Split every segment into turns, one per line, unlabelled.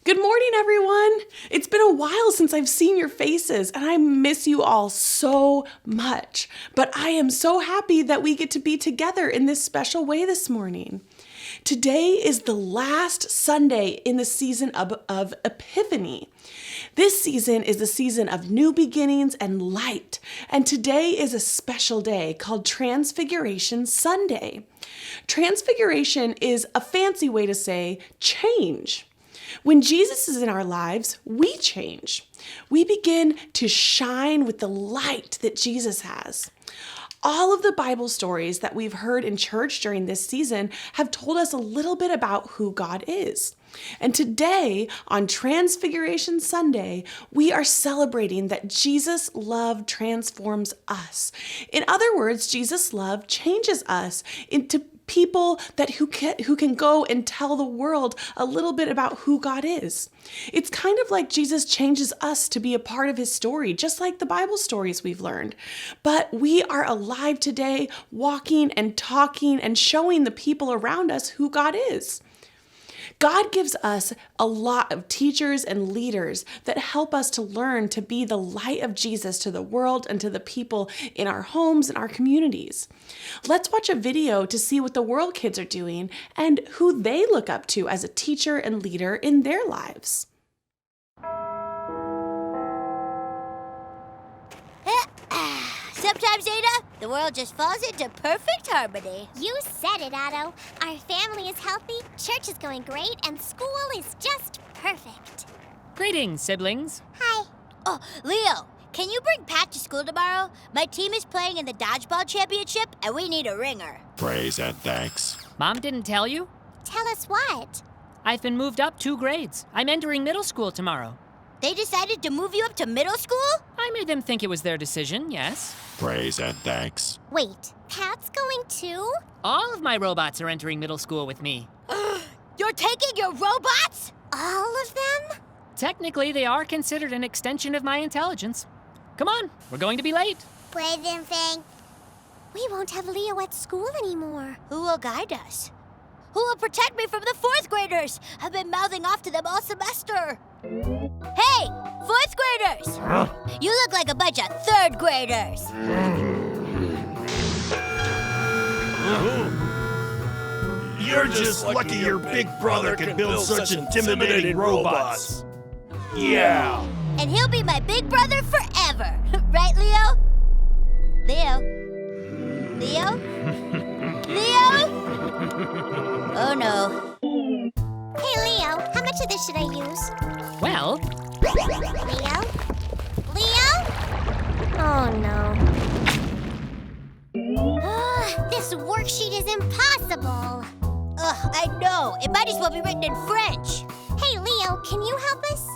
Good morning, everyone. It's been a while since I've seen your faces, and I miss you all so much. But I am so happy that we get to be together in this special way this morning. Today is the last Sunday in the season of Epiphany. This season is the season of new beginnings and light, and today is a special day called Transfiguration Sunday. Transfiguration is a fancy way to say change. When Jesus is in our lives, we change. We begin to shine with the light that Jesus has. All of the Bible stories that we've heard in church during this season have told us a little bit about who God is. And today, on Transfiguration Sunday, we are celebrating that Jesus' love transforms us. In other words, Jesus' love changes us into people who can go and tell the world a little bit about who God is. It's kind of like Jesus changes us to be a part of his story, just like the Bible stories we've learned. But we are alive today, walking and talking and showing the people around us who God is. God gives us a lot of teachers and leaders that help us to learn to be the light of Jesus to the world and to the people in our homes and our communities. Let's watch a video to see what the world kids are doing and who they look up to as a teacher and leader in their lives.
Sometimes, Ada, the world just falls into perfect harmony.
You said it, Otto. Our family is healthy, church is going great, and school is just perfect.
Greetings, siblings.
Hi.
Oh, Leo, can you bring Pat to school tomorrow? My team is playing in the dodgeball championship, and we need a ringer.
Praise and thanks.
Mom didn't tell you?
Tell us what?
I've been moved up 2 grades. I'm entering middle school tomorrow.
They decided to move you up to middle school?
I made them think it was their decision, yes.
Praise and thanks.
Wait, Pat's going too?
All of my robots are entering middle school with me.
You're taking your robots?
All of them?
Technically, they are considered an extension of my intelligence. Come on, we're going to be late.
Present thing. We won't have Leo at school anymore.
Who will guide us? Who will protect me from the 4th graders? I've been mouthing off to them all semester. Hey, 4th graders! You look like a bunch of 3rd graders.
You're just lucky your big brother can build such intimidating robots. Yeah.
And he'll be my big brother forever. Right, Leo? Leo? Leo? Leo? Oh, no.
Hey, Leo, how much of this should I use?
Well,
Leo? Leo? Oh, no. This worksheet is impossible.
Ugh, I know. It might as well be written in French.
Hey, Leo, can you help us?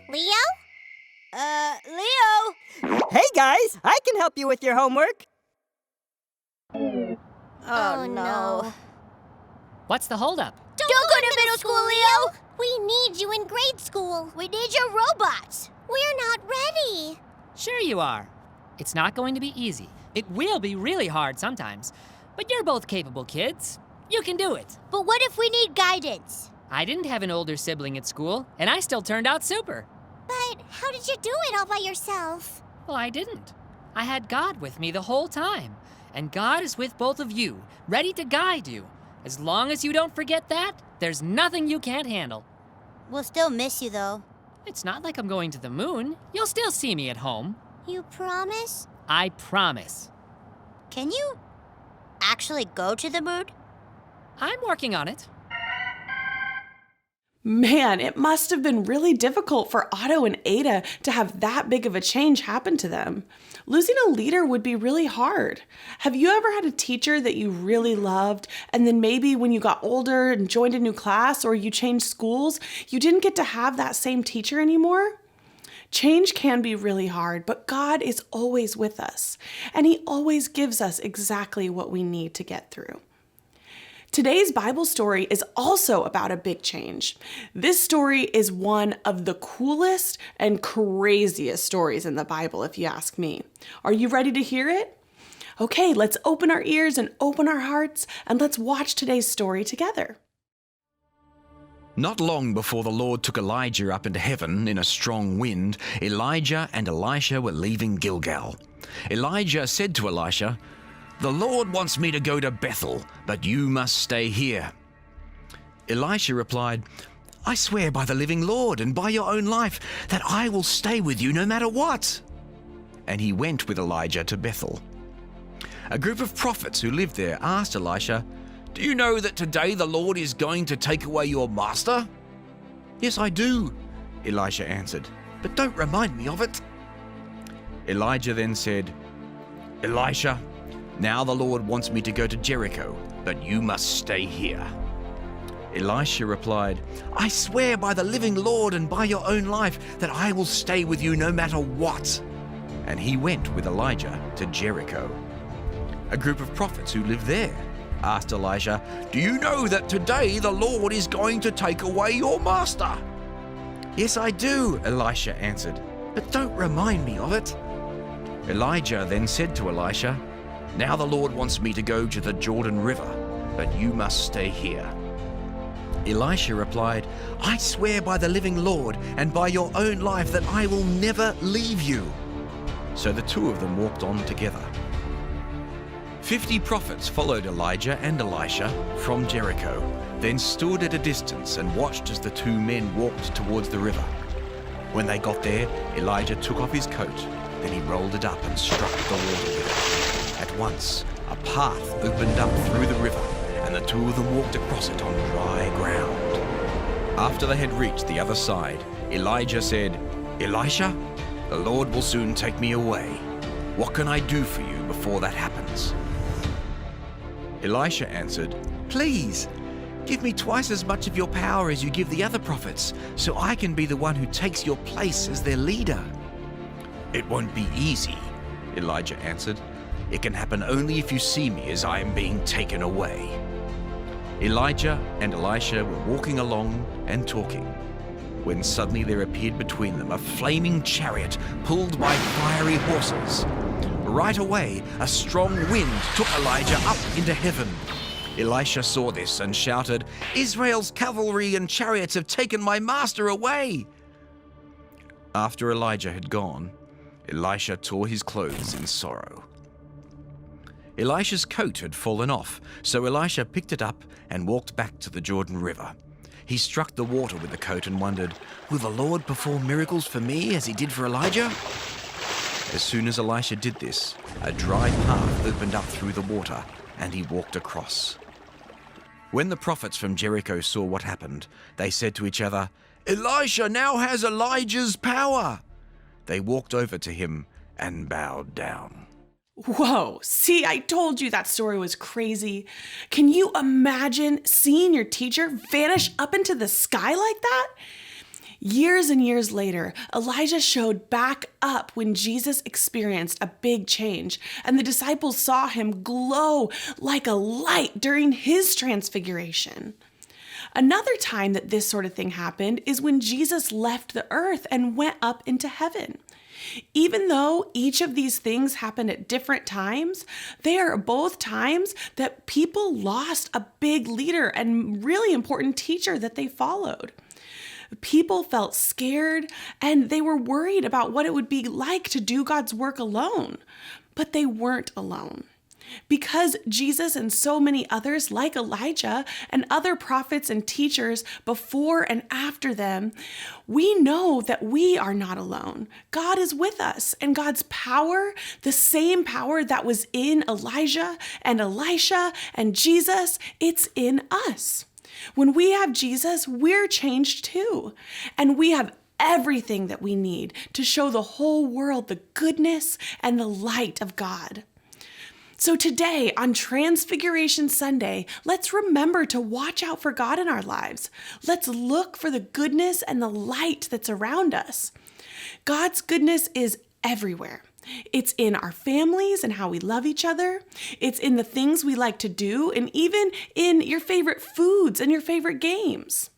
Leo?
Leo?
Hey guys, I can help you with your homework.
Oh, no.
what's the holdup?
Don't go to middle school, Leo!
We need you in grade school.
We need your robots.
We're not ready.
Sure you are. It's not going to be easy. It will be really hard sometimes. But you're both capable kids. You can do it.
But what if we need guidance?
I didn't have an older sibling at school, and I still turned out super.
But how did you do it all by yourself?
Well, I didn't. I had God with me the whole time. And God is with both of you, ready to guide you. As long as you don't forget that, there's nothing you can't handle.
We'll still miss you, though.
It's not like I'm going to the moon. You'll still see me at home.
You promise?
I promise.
Can you actually go to the moon?
I'm working on it.
Man, it must have been really difficult for Otto and Ada to have that big of a change happen to them. Losing a leader would be really hard. Have you ever had a teacher that you really loved, and then maybe when you got older and joined a new class or you changed schools, you didn't get to have that same teacher anymore? Change can be really hard, but God is always with us, and He always gives us exactly what we need to get through. Today's Bible story is also about a big change. This story is one of the coolest and craziest stories in the Bible, if you ask me. Are you ready to hear it? Okay, let's open our ears and open our hearts, and let's watch today's story together.
Not long before the Lord took Elijah up into heaven in a strong wind, Elijah and Elisha were leaving Gilgal. Elijah said to Elisha, "The Lord wants me to go to Bethel, but you must stay here." Elisha replied, "I swear by the living Lord and by your own life that I will stay with you no matter what." And he went with Elijah to Bethel. A group of prophets who lived there asked Elisha, "Do you know that today the Lord is going to take away your master?" "Yes, I do," Elisha answered, "but don't remind me of it." Elijah then said, "Elisha, now the Lord wants me to go to Jericho, but you must stay here." Elisha replied, "I swear by the living Lord and by your own life that I will stay with you no matter what." And he went with Elijah to Jericho. A group of prophets who lived there asked Elisha, "Do you know that today the Lord is going to take away your master?" "Yes, I do," Elisha answered, "but don't remind me of it." Elijah then said to Elisha, "Now the Lord wants me to go to the Jordan River, but you must stay here." Elisha replied, "I swear by the living Lord and by your own life that I will never leave you." So the two of them walked on together. 50 prophets followed Elijah and Elisha from Jericho, then stood at a distance and watched as the two men walked towards the river. When they got there, Elijah took off his coat, then he rolled it up and struck the water with it. At once, a path opened up through the river, and the two of them walked across it on dry ground. After they had reached the other side, Elijah said, "Elisha, the Lord will soon take me away. What can I do for you before that happens?" Elisha answered, "Please, give me twice as much of your power as you give the other prophets, so I can be the one who takes your place as their leader." "It won't be easy," Elijah answered. "It can happen only if you see me as I am being taken away." Elijah and Elisha were walking along and talking, when suddenly there appeared between them a flaming chariot pulled by fiery horses. Right away, a strong wind took Elijah up into heaven. Elisha saw this and shouted, "Israel's cavalry and chariots have taken my master away!" After Elijah had gone, Elisha tore his clothes in sorrow. Elisha's coat had fallen off, so Elisha picked it up and walked back to the Jordan River. He struck the water with the coat and wondered, "Will the Lord perform miracles for me as he did for Elijah?" As soon as Elisha did this, a dry path opened up through the water, and he walked across. When the prophets from Jericho saw what happened, they said to each other, "Elisha now has Elijah's power." They walked over to him and bowed down.
Whoa, see, I told you that story was crazy. Can you imagine seeing your teacher vanish up into the sky like that? Years and years later, Elijah showed back up when Jesus experienced a big change, and the disciples saw him glow like a light during his transfiguration. Another time that this sort of thing happened is when Jesus left the earth and went up into heaven. Even though each of these things happened at different times, they are both times that people lost a big leader and really important teacher that they followed. People felt scared and they were worried about what it would be like to do God's work alone, but they weren't alone. Because Jesus and so many others like Elijah and other prophets and teachers before and after them, we know that we are not alone. God is with us, and God's power, the same power that was in Elijah and Elisha and Jesus, it's in us. When we have Jesus, we're changed too, and we have everything that we need to show the whole world the goodness and the light of God. So today, on Transfiguration Sunday, let's remember to watch out for God in our lives. Let's look for the goodness and the light that's around us. God's goodness is everywhere. It's in our families and how we love each other. It's in the things we like to do, and even in your favorite foods and your favorite games.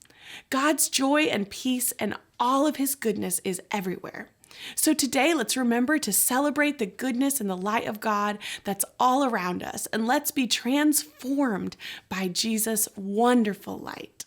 God's joy and peace and all of his goodness is everywhere. So today, let's remember to celebrate the goodness and the light of God that's all around us, and let's be transformed by Jesus' wonderful light.